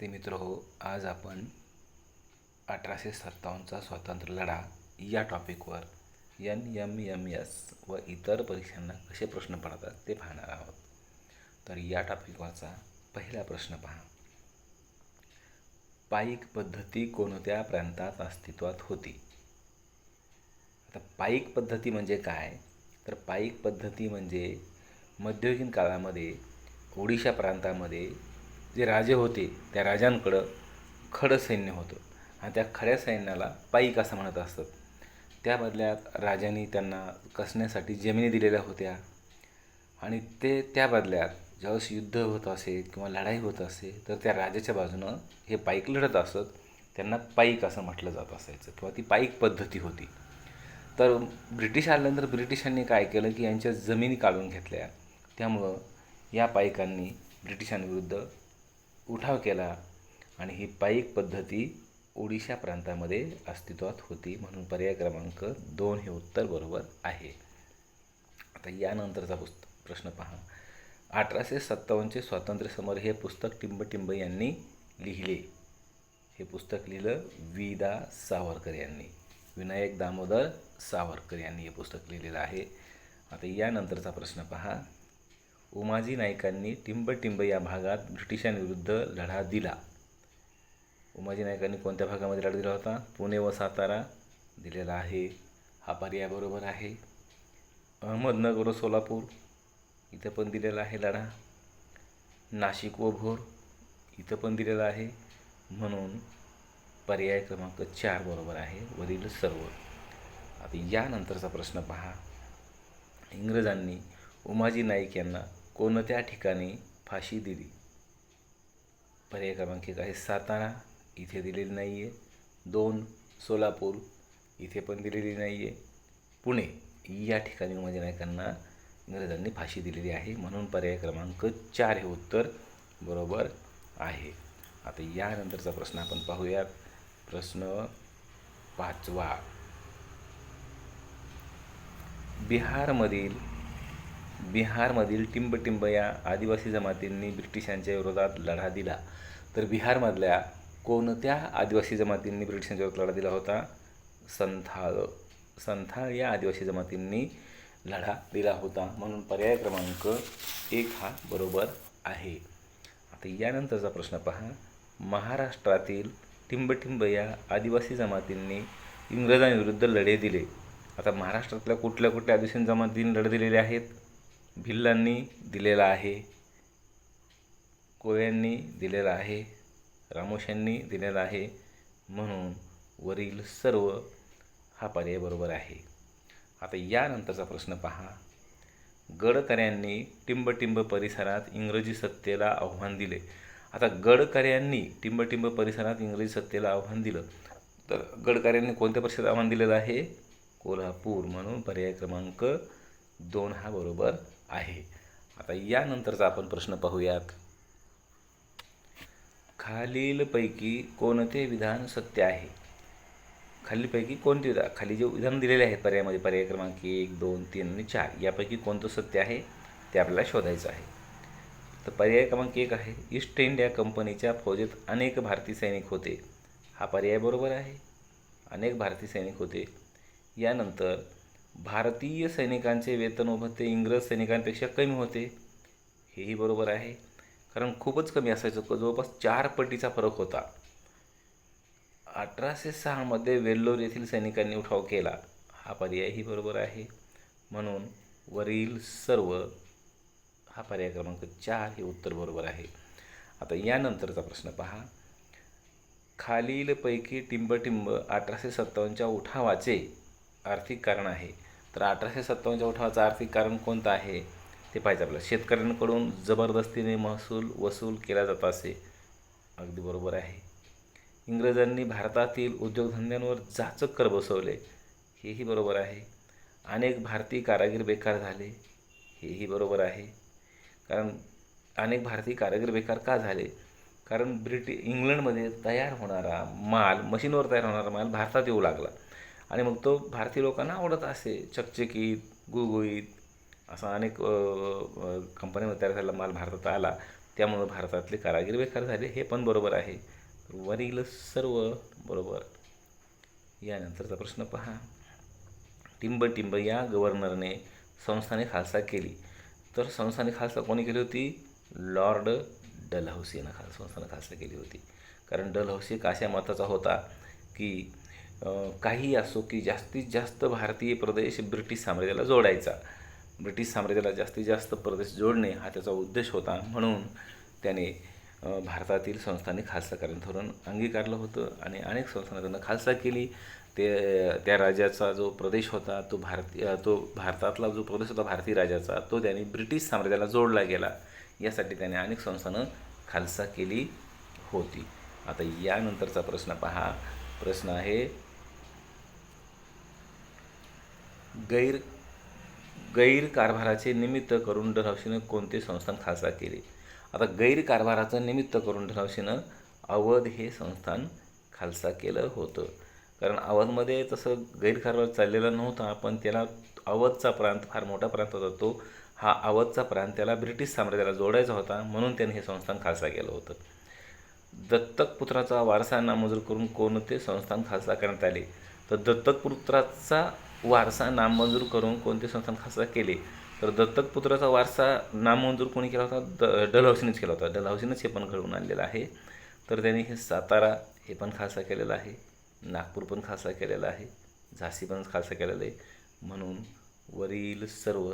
विद्यार्थी मित्र हो, आज आपण 1857चा स्वातंत्र्य लढा या टॉपिकवर NMMS व इतर परीक्षांना कसे प्रश्न पडतात ते पाहणार आहोत. तर या टॉपिकवरचा पहिला प्रश्न पहा. पाईक पद्धती कोणत्या प्रांतात अस्तित्वात होती? आता पाईक पद्धती म्हणजे काय? तर पाईक पद्धती म्हणजे मध्ययुगीन काळामध्ये ओडिशा प्रांतामध्ये जे राजे होते त्या राजांकडं खडं सैन्य होतं आणि त्या खड्या सैन्याला पाईक असं म्हणत असतात. त्या बदल्यात राजांनी त्यांना कसण्यासाठी जमिनी दिलेल्या होत्या आणि ते त्या बदल्यात ज्यावेळेस युद्ध होत असे किंवा लढाई होत असे तर त्या राजाच्या बाजूनं हे पाईक लढत असत. त्यांना पाईक असं म्हटलं जात असायचं किंवा ती पाईक पद्धती होती. तर ब्रिटिश आल्यानंतर ब्रिटिशांनी काय केलं की यांच्या जमिनी काढून घेतल्या. त्यामुळं या पाईकांनी ब्रिटिशांविरुद्ध उठाव केला आणि ही पाईक पद्धती ओडिशा प्रांतामध्ये अस्तित्वात होती. म्हणून पर्याय क्रमांक 2 हे उत्तर बरोबर आहे. आता यानंतरचा प्रश्न पहा. 1857चे स्वातंत्र्य समर हे पुस्तक टिंबटिंब यांनी लिहिले. हे पुस्तक लिहिलं वि.दा. सावरकर यांनी. विनायक दामोदर सावरकर यांनी हे पुस्तक लिहिलेलं आहे. आता यानंतरचा प्रश्न पहा. उमाजी नाईकांनी टिंबटिंब या भागात ब्रिटिशांविरुद्ध लढा दिला. उमाजी नाईकांनी कोणत्या भागामध्ये लढा दिला होता? पुणे व सातारा दिलेला आहे. हा पर्याय बरोबर आहे. अहमदनगर व सोलापूर इथं पण दिलेला आहे लढा. नाशिक व भोर इथं पण दिलेला आहे. म्हणून पर्याय क्रमांक 4 बरोबर आहे, वरील सर्व. आता यानंतरचा प्रश्न पहा. इंग्रजांनी उमाजी नाईक यांना कोणत्या ठिकाणी फाशी दिली? पर्याय क्रमांक 1 आहे सातारा, इथे दिलेली नाही आहे. 2 सोलापूर, इथे पण दिलेली नाही आहे. पुणे या ठिकाणी उमाजी नाईकांना इंग्रजांनी फाशी दिलेली आहे. म्हणून पर्याय क्रमांक 4 हे उत्तर बरोबर आहे. आता यानंतरचा प्रश्न आपण पाहूयात. प्रश्न 5वा. बिहारमधील टिंबटिंब या आदिवासी जमातींनी ब्रिटिशांच्या विरोधात लढा दिला. तर बिहारमधल्या कोणत्या आदिवासी जमातींनी ब्रिटिशांच्या विरोधात लढा दिला होता? संथाल या आदिवासी जमातींनी लढा दिला होता. म्हणून पर्याय क्रमांक 1 हा बरोबर आहे. आता यानंतरचा प्रश्न पहा. महाराष्ट्रातील टिंबटिंब या आदिवासी जमातींनी इंग्रजांविरुद्ध लढे दिले. आता महाराष्ट्रातल्या कुठल्या आदिवासी जमातींनी लढे दिलेले आहेत? भिल्लांनी दिलेला आहे, कोळ्यांनी दिलेला आहे, रामोश्यांनी दिलेला आहे. म्हणून वरील सर्व हा पर्याय बरोबर आहे. आता यानंतरचा प्रश्न पहा. गडकऱ्यांनी टिंबटिंब परिसरात इंग्रजी सत्तेला आव्हान दिले. आता गडकऱ्यांनी टिंबटिंब परिसरात इंग्रजी सत्तेला आव्हान दिलं. तर गडकऱ्यांनी कोणत्या परिसरात आव्हान दिलेलं आहे? कोल्हापूर. म्हणून पर्याय क्रमांक 2 हा बरोबर आहे. आता यानंतरचा आपण प्रश्न पाहूयात. खालीलपैकी कोणते विधान सत्य आहे? खालीलपैकी कोणते खाली जे विधान दिलेले आहेत पर्यायामध्ये, पर्याय क्रमांक 1, 2, 3 आणि 4 यापैकी कोणतं सत्य आहे ते आपल्याला शोधायचं आहे. तर पर्याय क्रमांक 1 आहे ईस्ट इंडिया कंपनीच्या फौजेत अनेक भारतीय सैनिक होते. हा पर्याय बरोबर आहे. अनेक भारतीय सैनिक होते. यानंतर भारतीय सैनिकांचे वेतन व भत्ते इंग्रज सैनिकांपेक्षा कमी होते. हेही बरोबर आहे, कारण खूपच कमी असायचं. जवळपास 4 पटीचा फरक होता. 1806 मध्ये वेल्लोर येथील सैनिकांनी उठाव केला. हा पर्यायही बरोबर आहे. म्हणून वरील सर्व हा पर्याय क्रमांक 4 हे उत्तर बरोबर आहे. आता यानंतरचा प्रश्न पहा. खालीलपैकी टिंबटिंब 1857च्या उठावाचे आर्थिक कारण आहे. तर 1857च्या उठावाचं आर्थिक कारण कोणतं आहे ते पाहिजे आपल्याला. शेतकऱ्यांकडून जबरदस्तीने महसूल वसूल केला जात असे. अगदी बरोबर आहे. इंग्रजांनी भारतातील उद्योगधंद्यांवर जाचक कर बसवले. हेही बरोबर आहे. अनेक भारतीय कारागीर बेकार झाले. हेही बरोबर आहे. कारण अनेक भारतीय कारागीर बेकार का झाले? कारण इंग्लंडमध्ये तयार होणारा माल, मशीनवर तयार होणारा माल भारतात येऊ लागला आणि मग तो भारतीय लोकांना आवडत असे. चकचकीत, गुळगुळीत असा अनेक कंपन्यांमध्ये तयार झालेला माल भारतात आला. त्यामुळं भारतातले कारागीर बेकार झाले, हे पण बरोबर आहे. वरील सर्व बरोबर. यानंतरचा प्रश्न पहा. टिंबटिंब या गव्हर्नरने संस्थाने खालसा केली. तर संस्थाने खालसा कोणी केली होती? लॉर्ड डलहौसीनं संस्थाने खालसा केली होती. कारण डलहौसी एक अशा मताचा होता की काही असो की जास्तीत जास्त भारतीय प्रदेश ब्रिटिश साम्राज्याला जोडायचा. ब्रिटिश साम्राज्याला जास्तीत जास्त प्रदेश जोडणे हा त्याचा उद्देश होता. म्हणून त्याने भारतातील संस्थाने खालसा करण्याचं धोरण अंगीकारलं होतं आणि अनेक संस्थांना त्यांना खालसा केली. त्या राज्याचा जो प्रदेश होता तो भारतातला जो प्रदेश होता भारतीय राजाचा तो त्याने ब्रिटिश साम्राज्याला जोडला गेला. यासाठी त्याने अनेक संस्थानं खालसा केली होती. आता यानंतरचा प्रश्न पहा. प्रश्न आहे गैरकारभाराचे निमित्त करून डलहौसीनं कोणते संस्थान खालसा केले? आता गैरकारभाराचं निमित्त करून डलहौसीनं अवध हे संस्थान खालसा केलं होतं. कारण अवधमध्ये तसं गैरकारभार चाललेला नव्हता, पण त्याला अवधचा प्रांत फार मोठा प्रांत होता. तो हा अवधचा प्रांत त्याला ब्रिटिश साम्राज्याला जोडायचा होता, म्हणून त्याने हे संस्थान खालसा केलं होतं. दत्तक पुत्राचा वारसा नामंजूर करून कोणते संस्थान खालसा करण्यात आले? तर दत्तक पुत्राचा वारसा नामंजूर करून कोणते संस्थान खालसा केले? तर दत्तक पुत्राचा वारसा नामंजूर कोणी केला होता? डलहौसीनेच केला होता. डलहौसीनेच हे पण घडवून आणलेलं आहे. तर त्यांनी हे सातारा हे पण खालसा केलेलं आहे, नागपूर पण खालसा केलेलं आहे, झाशी पण खालसा केलेलं आहे. म्हणून वरील सर्व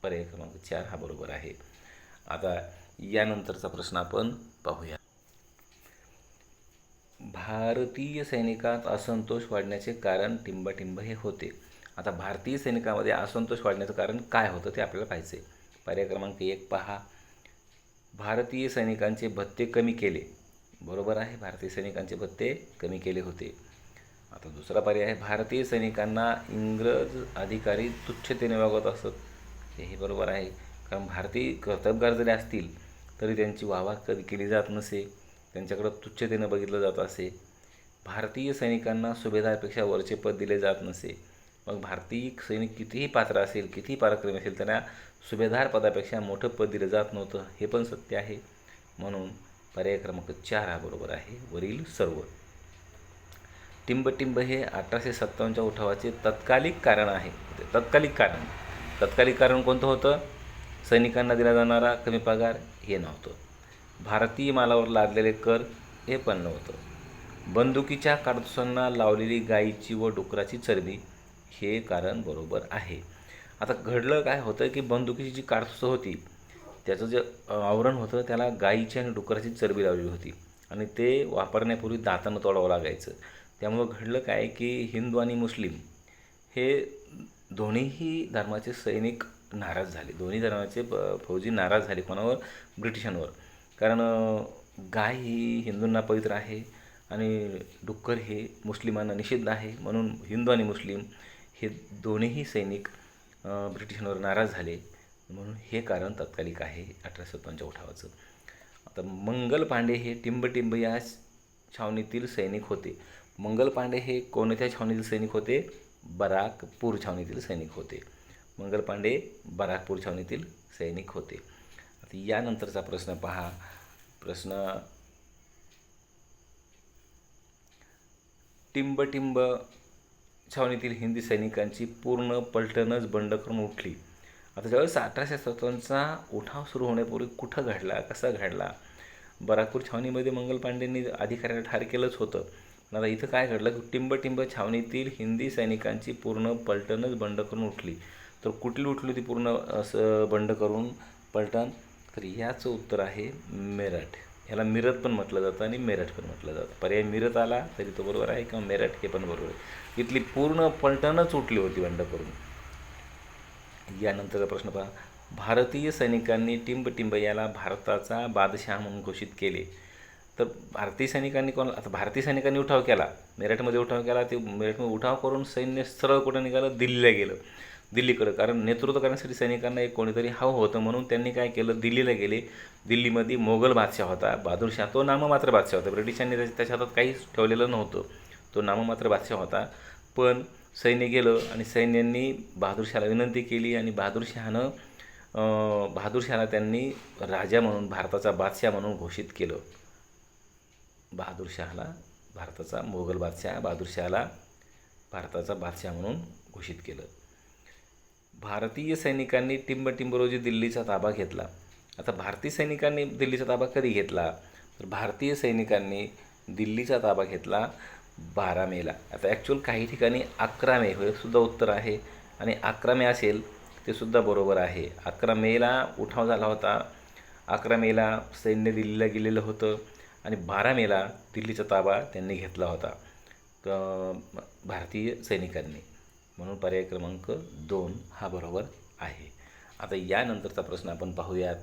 पर्याय क्रमांक 4 हा बरोबर आहे. आता यानंतरचा प्रश्न आपण पाहूया. भारतीय सैनिकात असंतोष वाढण्याचे कारण टिंबटिंब हे होते. आता भारतीय सैनिकामध्ये असंतोष वाढण्याचं कारण काय होतं ते आपल्याला पाहायचं आहे. पर्याय क्रमांक 1 पहा. भारतीय सैनिकांचे भत्ते कमी केले. बरोबर आहे, भारतीय सैनिकांचे भत्ते कमी केले होते. आता दुसरा पर्याय आहे भारतीय सैनिकांना इंग्रज अधिकारी तुच्छतेने वागवत असत. हेही बरोबर आहे, कारण भारतीय कर्तबगार जरी असतील तरी त्यांची वाहवा कधी केली जात नसे, त्यांच्याकडं तुच्छतेनं बघितलं जात असे. भारतीय सैनिकांना सुभेदारपेक्षा वरचे पद दिले जात नसे. मग भारतीय सैनिक कितीही पात्र असेल, कितीही पराक्रमी असेल, त्यांना सुभेदार पदापेक्षा मोठं पद दिलं जात नव्हतं, हे पण सत्य आहे. म्हणून पर्याय क्रमांक 4 हा बरोबर आहे वरील सर्व. टिंबटिंब हे 1857च्या उठावाचे तत्कालिक कारण आहे. तत्कालिक कारण कोणतं होतं? सैनिकांना दिला जाणारा कमी पगार हे नव्हतं. भारतीय मालावर लादलेले कर हे पण नव्हतं. बंदुकीच्या काडतुसांना लावलेली गायीची व डुकराची चरबी हे कारण बरोबर आहे. आता घडलं काय होतं की बंदुकीची जी काडतुसं होती त्याचं जे आवरण होतं त्याला गायीची आणि डुकराची चरबी लावलेली होती आणि ते वापरण्यापूर्वी दातानं तोडावं लागायचं. त्यामुळं घडलं काय की हिंदू आणि मुस्लिम हे दोन्हीही धर्माचे सैनिक नाराज झाले. दोन्ही धर्माचे फौजी नाराज झाले. कोणावर? ब्रिटिशांवर. कारण गाय ही हिंदूंना पवित्र आहे आणि डुक्कर हे मुस्लिमांना निषिद्ध आहे. म्हणून हिंदू आणि मुस्लिम हे दोन्हीही सैनिक ब्रिटिशांवर नाराज झाले. म्हणून हे कारण तत्कालिक आहे 1857च्या उठावाचं. आता मंगल पांडे हे टिंबटिंब या छावणीतील सैनिक होते. मंगल पांडे हे कोणत्या छावणीतील सैनिक होते? बराकपूर छावणीतील सैनिक होते. मंगल पांडे बराकपूर छावणीतील सैनिक होते. आता यानंतरचा प्रश्न पहा. प्रश्न टिंबटिंब छावणीतील हिंदी सैनिकांची पूर्ण पलटणच बंड करून उठली. आता ज्यावेळेस 1857चा उठाव सुरू होण्यापूर्वी कुठं घडला, कसा घडला? बराकपूर छावणीमध्ये मंगल पांडेंनी अधिकाऱ्याला ठार केलंच होतं. पण आता इथं काय घडलं की टिंबटिंब छावणीतील हिंदी सैनिकांची पूर्ण पलटणच बंड करून उठली. तर कुठली उठली होती पूर्ण असं बंड करून पलटण? तर याचं उत्तर आहे मेरठ. याला मिरत पण म्हटलं जातं आणि मेरठ पण म्हटलं जातं. पर्याय मिरत आला तरी तो बरोबर आहे किंवा मेरठ हे पण बरोबर आहे. इथली पूर्ण पलटणच उठली होती बंड करून. यानंतरचा प्रश्न पहा. भारतीय सैनिकांनी टिंबटिंब याला भारताचा बादशहा म्हणून घोषित केले. तर भारतीय सैनिकांनी उठाव केला, मेरठमध्ये उठाव केला. ते मेरठमध्ये उठाव करून सैन्य सरळ कुठं निघालं? दिल्लीला गेलं. दिल्लीकडं, कारण नेतृत्व करण्यासाठी सैनिकांना एक कोणीतरी हवं होतं. म्हणून त्यांनी काय केलं? दिल्लीला गेले. दिल्लीमध्ये मोगल बादशाह होता बहादूरशाह. तो नाममात्र बादशाह होता. ब्रिटिशांनी त्याच्या हातात काहीच ठेवलेलं नव्हतं. तो नाममात्र बादशाह होता. पण सैन्य गेलं आणि सैन्यांनी बहादूरशाहला विनंती केली आणि बहादूरशहानं बहादूर शहाला त्यांनी राजा म्हणून, भारताचा बादशाह म्हणून घोषित केलं. बहादूर शहाला भारताचा, मोगल बादशाह बहादूर शहाला भारताचा बादशाह म्हणून घोषित केलं. भारतीय सैनिकांनी टिंबटिंब रोजी दिल्लीचा ताबा घेतला. आता भारतीय सैनिकांनी दिल्लीचा ताबा कधी घेतला, तर भारतीय सैनिकांनी दिल्लीचा ताबा घेतला 12 मेला. आता ॲक्च्युअल काही ठिकाणी 11 मे हे सुद्धा उत्तर आहे आणि 11 मे असेल ते सुद्धा बरोबर आहे. 11 मेला उठाव झाला होता. 11 मेला सैन्य दिल्लीला गेलेलं होतं आणि 12 मेला दिल्लीचा ताबा त्यांनी घेतला होता भारतीय सैनिकांनी. म्हणून पर्याय क्रमांक 2 हा बरोबर आहे. आता यानंतरचा प्रश्न आपण पाहूयात.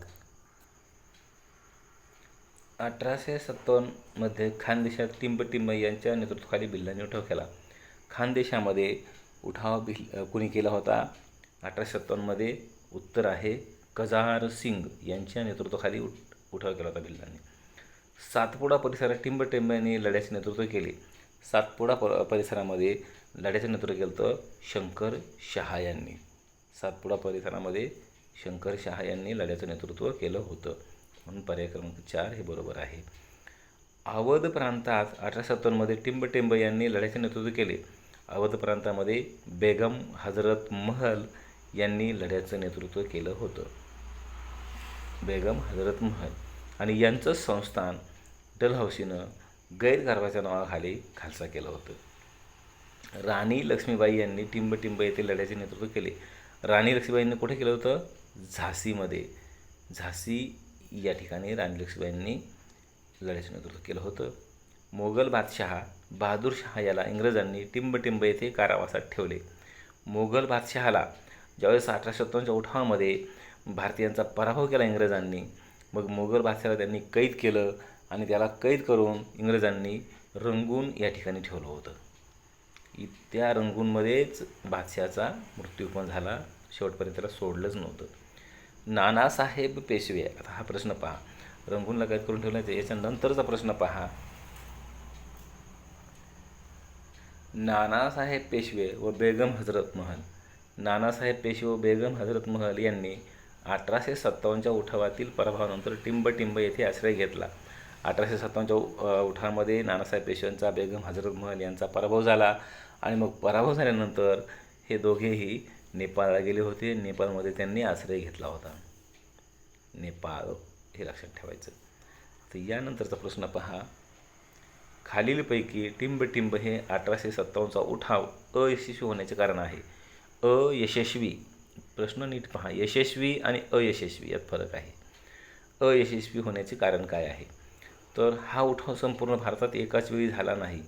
1857मध्ये खानदेशात टिंबटिंब यांच्या नेतृत्वाखाली भिल्लांनी उठाव केला. खानदेशामध्ये उठाव कुणी केला होता 1857मध्ये? उत्तर आहे कजार सिंग यांच्या नेतृत्वाखाली उठाव केला होता भिल्लांनी. सातपुडा परिसरात टिंबटिंबांनी लढ्याचे नेतृत्व केले. सातपुडा परिसरामध्ये लढ्याचं नेतृत्व केलं होतं शंकर शहा यांनी. सातपुडा परिसरामध्ये शंकर शहा यांनी लढ्याचं नेतृत्व केलं होतं. म्हणून पर्याय क्रमांक 4 हे बरोबर आहे. अवध प्रांतात 1857मध्ये टिंबटिंब यांनी लढ्याचे नेतृत्व केले. अवध प्रांतामध्ये बेगम हजरत महल यांनी लढ्याचं नेतृत्व केलं होतं. बेगम हजरत महल आणि यांचं संस्थान डलहौसीनं गैरकारभाराच्या नावाखाली खालसा केलं होतं. राणी लक्ष्मीबाई यांनी टिंबटिंब येथे लढ्याचे नेतृत्व केले. राणी लक्ष्मीबाईंनी कुठे केलं होतं? झाशीमध्ये. झाशी या ठिकाणी राणी लक्ष्मीबाईंनी लढ्याचे नेतृत्व केलं होतं. मोगल बादशहा बहादूर शहा याला इंग्रजांनी टिंबटिंब येथे कारावासात ठेवले. मोगल बादशहाला ज्यावेळेस 1857च्या उठावामध्ये भारतीयांचा पराभव केला इंग्रजांनी, मग मोगल बादशहाला त्यांनी कैद केलं आणि त्याला कैद करून इंग्रजांनी रंगून या ठिकाणी ठेवलं होतं. त्या रंगूनमध्येच बादशहाचा मृत्यू पण झाला. शेवटपर्यंत त्याला सोडलंच नव्हतं. नानासाहेब पेशवे, आता हा प्रश्न पहा. रंगूनला कैद करून ठेवला, याच्यानंतरचा प्रश्न पहा. नानासाहेब पेशवे व बेगम हजरत महल. नानासाहेब पेशवे व बेगम हजरत महल यांनी 1857च्या उठावातील पराभवानंतर टिंबटिंब येथे आश्रय घेतला. 1857च्या उठावामध्ये नानासाहेब पेशव्यांचा बेगम हजरत महल यांचा पराभव झाला आणि मग पराभव झाल्यानंतर हे दोघेही नेपाळला गेले होते. नेपाळमध्ये त्यांनी आश्रय घेतला होता. नेपाळ हे लक्षात ठेवायचं. तर यानंतरचा प्रश्न पहा. खालीलपैकी टिंबटिंब हे 1857चा उठाव अयशस्वी होण्याचे कारण आहे. अयशस्वी, प्रश्न नीट पहा. यशस्वी आणि अयशस्वी यात फरक आहे. अयशस्वी होण्याचे कारण काय आहे? तर हा उठाव संपूर्ण भारतात एकाच वेळी झाला नाही.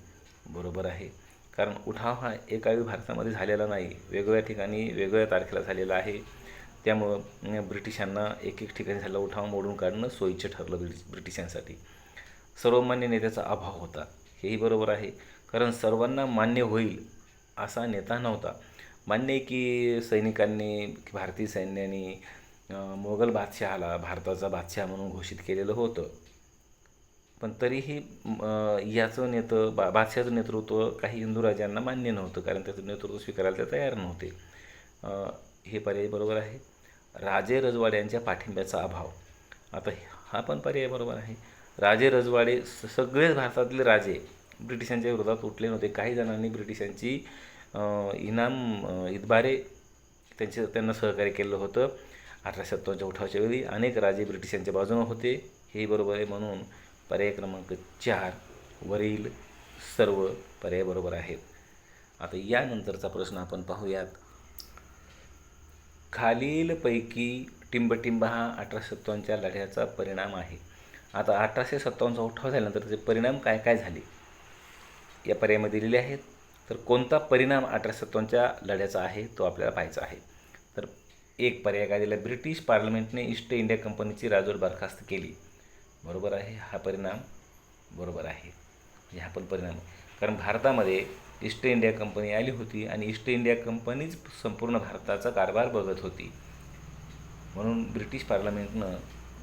बरोबर आहे, कारण उठाव हा एका वेळी भारतामध्ये झालेला नाही, वेगवेगळ्या ठिकाणी वेगवेगळ्या तारखेला झालेला आहे. त्यामुळं ब्रिटिशांना एक ठिकाणी झालेला उठाव मोडून काढणं सोयीचं ठरलं ब्रिटिशांसाठी. सर्वमान्य नेत्याचा अभाव होता, हेही बरोबर आहे, कारण सर्वांना मान्य होईल असा नेता नव्हता. मान्य आहे की सैनिकांनी, भारतीय सैन्याने मोगल बादशहाला भारताचा बादशाह म्हणून घोषित केलेलं होतं, पण तरीही याचं बादशहाचं नेतृत्व काही हिंदू राजांना मान्य नव्हतं, कारण त्याचं नेतृत्व स्वीकारायला ते तयार नव्हते. हे पर्याय बरोबर आहे. राजे रजवाड्यांच्या पाठिंब्याचा अभाव, आता हा पण पर्याय बरोबर आहे. राजे रजवाडे सगळेच भारतातले राजे ब्रिटिशांच्या विरोधात उठले नव्हते. काही जणांनी ब्रिटिशांची इतबारे त्यांना सहकार्य केलं होतं. 1857च्या उठावाच्या वेळी अनेक राजे ब्रिटिशांच्या बाजूने होते, हेही बरोबर आहे. म्हणून पर्याय क्रमांक 4 वरील सर्व पर्याय बरोबर आहेत. आता यानंतरचा प्रश्न आपण पाहूयात. खालीलपैकी टिंबटिंब हा 1857च्या लढ्याचा परिणाम आहे. आता 1857चा उठाव झाल्यानंतर त्याचे परिणाम काय काय झाले या पर्यायामध्ये दिलेले आहेत. तर कोणता परिणाम 1857च्या लढ्याचा आहे तो आपल्याला पाहायचा आहे. तर एक पर्याय काय दिला? ब्रिटिश पार्लमेंटने ईस्ट इंडिया कंपनीची राजवट बरखास्त केली. बरोबर आहे, हा परिणाम बरोबर आहे. हा पण परिणाम, कारण भारतामध्ये ईस्ट इंडिया कंपनी आली होती आणि ईस्ट इंडिया कंपनीच संपूर्ण भारताचा कारभार बघत होती. म्हणून ब्रिटिश पार्लमेंटनं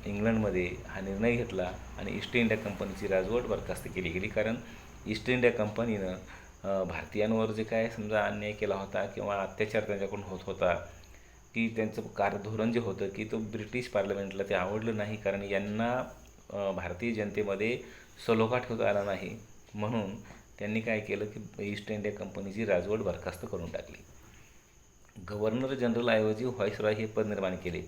इंग्लंडमध्ये हा निर्णय घेतला आणि ईस्ट इंडिया कंपनीची राजवट बरखास्त केली गेली. कारण ईस्ट इंडिया कंपनीनं भारतीयांवर जे काय समजा अन्याय केला होता किंवा अत्याचार त्यांच्याकडून होत होता की त्यांचं कार्यधोरण जे होतं की तो ब्रिटिश पार्लमेंटला ते आवडलं नाही, कारण यांना भारतीय जनतेमध्ये सलोखा ठेवता आला नाही. म्हणून त्यांनी काय केलं की ईस्ट इंडिया कंपनीची राजवट बरखास्त करून टाकली. गव्हर्नर जनरलऐवजी व्हाईसरॉय हे पद निर्माण केले,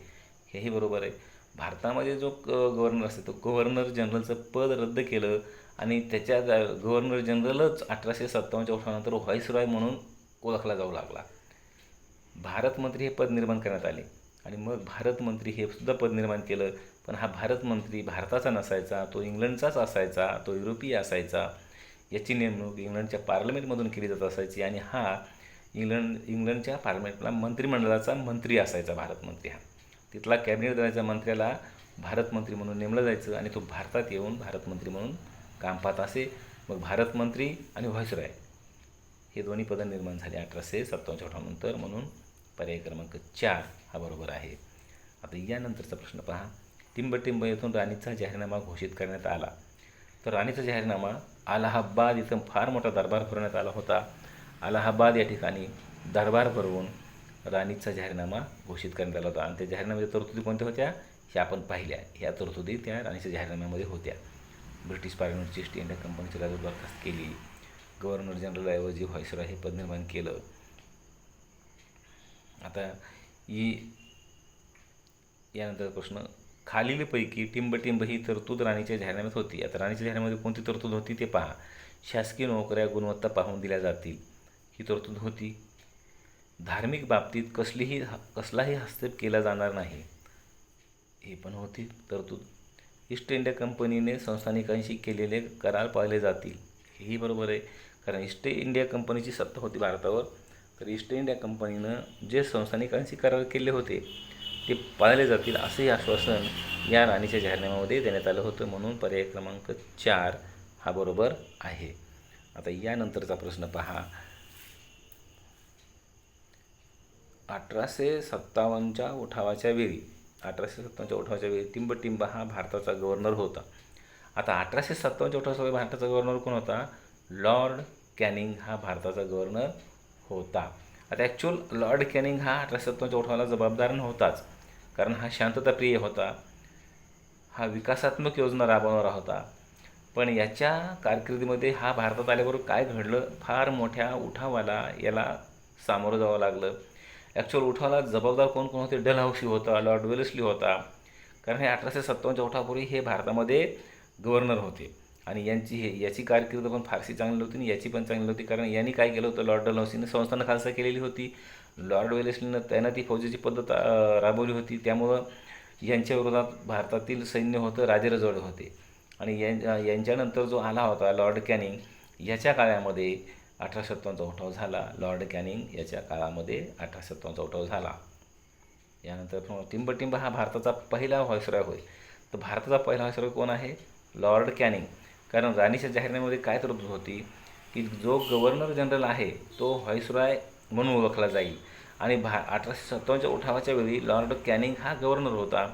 हेही बरोबर आहे. भारतामध्ये जो गव्हर्नर असतो तो गव्हर्नर जनरलचं पद रद्द केलं आणि त्याच्या गव्हर्नर जनरलच 1857च्या उठावानंतर व्हाईसरॉय म्हणून ओळखला जाऊ लागला. भारतमंत्री हे पद निर्माण करण्यात आले आणि मग भारतमंत्री हे सुद्धा पद निर्माण केलं. पण हा भारतमंत्री भारताचा नसायचा, तो इंग्लंडचाच असायचा, तो युरोपीय असायचा. याची नेमणूक इंग्लंडच्या पार्लमेंटमधून केली जात असायची आणि हा इंग्लंडच्या पार्लमेंटला मंत्रिमंडळाचा मंत्री असायचा भारतमंत्री. हा तिथला कॅबिनेट दलाच्या मंत्र्याला भारतमंत्री म्हणून नेमलं जायचं आणि तो भारतात येऊन भारतमंत्री म्हणून काम पाहत असे. मग भारतमंत्री आणि व्हाईसरॉय हे दोन्ही पदं निर्माण झाले 1857च्या उठावानंतर. म्हणून पर्याय क्रमांक 4 हा बरोबर आहे. आता यानंतरचा प्रश्न पहा. टिंबटिंब येथून राणीचा जाहीरनामा घोषित करण्यात आला. तर राणीचा जाहीरनामा अलाहाबाद इथं फार मोठा दरबार भरवण्यात आला होता. अलाहाबाद या ठिकाणी दरबार भरवून राणीचा जाहीरनामा घोषित करण्यात आला होता आणि त्या जाहीरनाम्याच्या तरतुदी कोणत्या होत्या ह्या आपण पाहिल्या. ह्या तरतुदी त्या राणीच्या जाहीरनाम्यामध्ये होत्या. ब्रिटिश पार्लमेंटची ईस्ट इंडिया कंपनीची राजवट बरखास्त केली. गव्हर्नर जनरलऐवजी व्हाईसरॉय हे पद निर्माण केलं. आता यानंतर प्रश्न. खालीलपैकी टिंबटिंब ही तरतूद राणीच्या जाहीरनाम्यात होती. आता राणीच्या जाहीरनाम्यामध्ये कोणती तरतूद होती ते पहा. शासकीय नोकऱ्या गुणवत्ता पाहून दिल्या जातील, ही तरतूद होती. धार्मिक बाबतीत कसलाही हस्तक्षेप केला जाणार नाही, ही पण होती तरतूद. ईस्ट इंडिया कंपनीने संस्थानिकांशी केलेले करार पाळले जातील, हेही बरोबर आहे. कारण ईस्ट इंडिया कंपनीची सत्ता होती भारतावर, तर ईस्ट इंडिया कंपनीनं जे संस्थानिकांशी करार केले होते ते पाळले जातील असंही आश्वासन या राणीच्या जाहीरनाम्यामध्ये देण्यात आलं होतं. म्हणून पर्याय क्रमांक 4 हा बरोबर आहे. आता यानंतरचा प्रश्न पहा. 1857च्या उठावाच्या वेळी टिंबटिंब हा भारताचा गव्हर्नर होता. आता 1857च्या उठावाच्या वेळी भारताचा गव्हर्नर कोण होता? लॉर्ड कॅनिंग हा भारताचा गव्हर्नर होता. आता ॲक्च्युअल लॉर्ड कॅनिंग हा 1857च्या उठावाला जबाबदार नव्हताच, कारण हा शांतताप्रिय होता, हा विकासात्मक योजना राबवणारा होता. पण याच्या कारकिर्दीमध्ये हा भारतात आल्याबरोबर काय घडलं, फार मोठ्या उठावाला याला सामोरं जावं लागलं. ॲक्च्युअल उठावाला जबाबदार कोण कोण होते? डलहौसी होता, लॉर्ड वेलेस्ली होता, कारण हे 1857च्या उठावापूर्वी हे भारतामध्ये गव्हर्नर होते आणि याची कारकीर्द पण फारशी चांगली होती आणि याची पण चांगली होती. कारण यांनी काय केलं होतं, लॉर्ड डलहौसीने संस्थानं खालसा केलेली होती, लॉर्ड वेलेस्लीनं तैनाती फौजेची पद्धत राबवली होती. त्यामुळं यांच्या विरोधात भारतातील सैन्य होतं, राजेरजवाडे होते आणि यांच्यानंतर जो आला होता लॉर्ड कॅनिंग, याच्या काळामध्ये 1857चा उठाव झाला. लॉर्ड कॅनिंग याच्या काळामध्ये 1857चा उठाव झाला. यानंतर टिंबटिंब हा भारताचा पहिला व्हाईसरॉय होय. तर भारताचा पहिला व्हाईसरॉय कोण आहे? Lord Canning. कारण राणीच्या जाहीरनाम्यामध्ये काय तरतूद होती की जो गव्हर्नर जनरल आहे तो व्हाईसरॉय म्हणून ओळखला जाईल आणि 1857च्या उठावाच्या वेळी लॉर्ड कॅनिंग हा गव्हर्नर होता.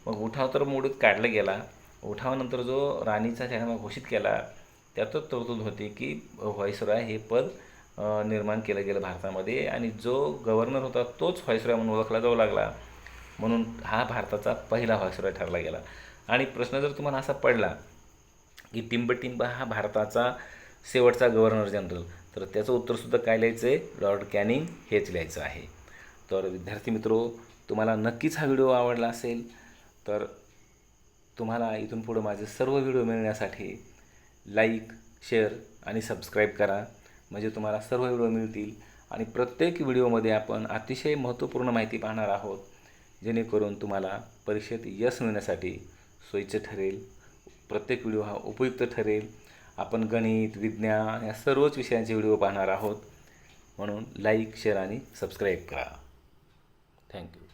मग उठाव तर मोडीत काढला गेला. उठावानंतर जो राणीचा जाहीरनामा घोषित केला त्यातच तरतूद होती की व्हाईसरॉय हे पद निर्माण केलं गेलं भारतामध्ये आणि जो गव्हर्नर होता तोच व्हाईसरॉय म्हणून ओळखला जाऊ लागला. म्हणून हा भारताचा पहिला व्हाईसरॉय ठरला गेला. आणि प्रश्न जर तुम्हाला असा पडला की टिंबटिंब हा भारताचा शेवटचा गव्हर्नर जनरल, तर त्याचं उत्तरसुद्धा काय लिहायचं आहे? लॉर्ड कॅनिंग हेच लिहायचं आहे. तर विद्यार्थी मित्रो, तुम्हाला नक्कीच हा व्हिडिओ आवडला असेल तर तुम्हाला इथून पुढं माझे सर्व व्हिडिओ मिळण्यासाठी लाईक, शेअर आणि सबस्क्राईब करा, म्हणजे तुम्हाला सर्व व्हिडिओ मिळतील. आणि प्रत्येक व्हिडिओमध्ये आपण अतिशय महत्त्वपूर्ण माहिती पाहणार आहोत, जेणेकरून तुम्हाला परीक्षेत यश मिळण्यासाठी सोयीचं ठरेल. प्रत्येक व्हिडिओ हा उपयुक्त ठरेल. आपण गणित, विज्ञान या सर्वच विषयांचे व्हिडिओ पाहणार आहोत. म्हणून लाईक, शेअर आणि सबस्क्राईब करा. थँक्यू.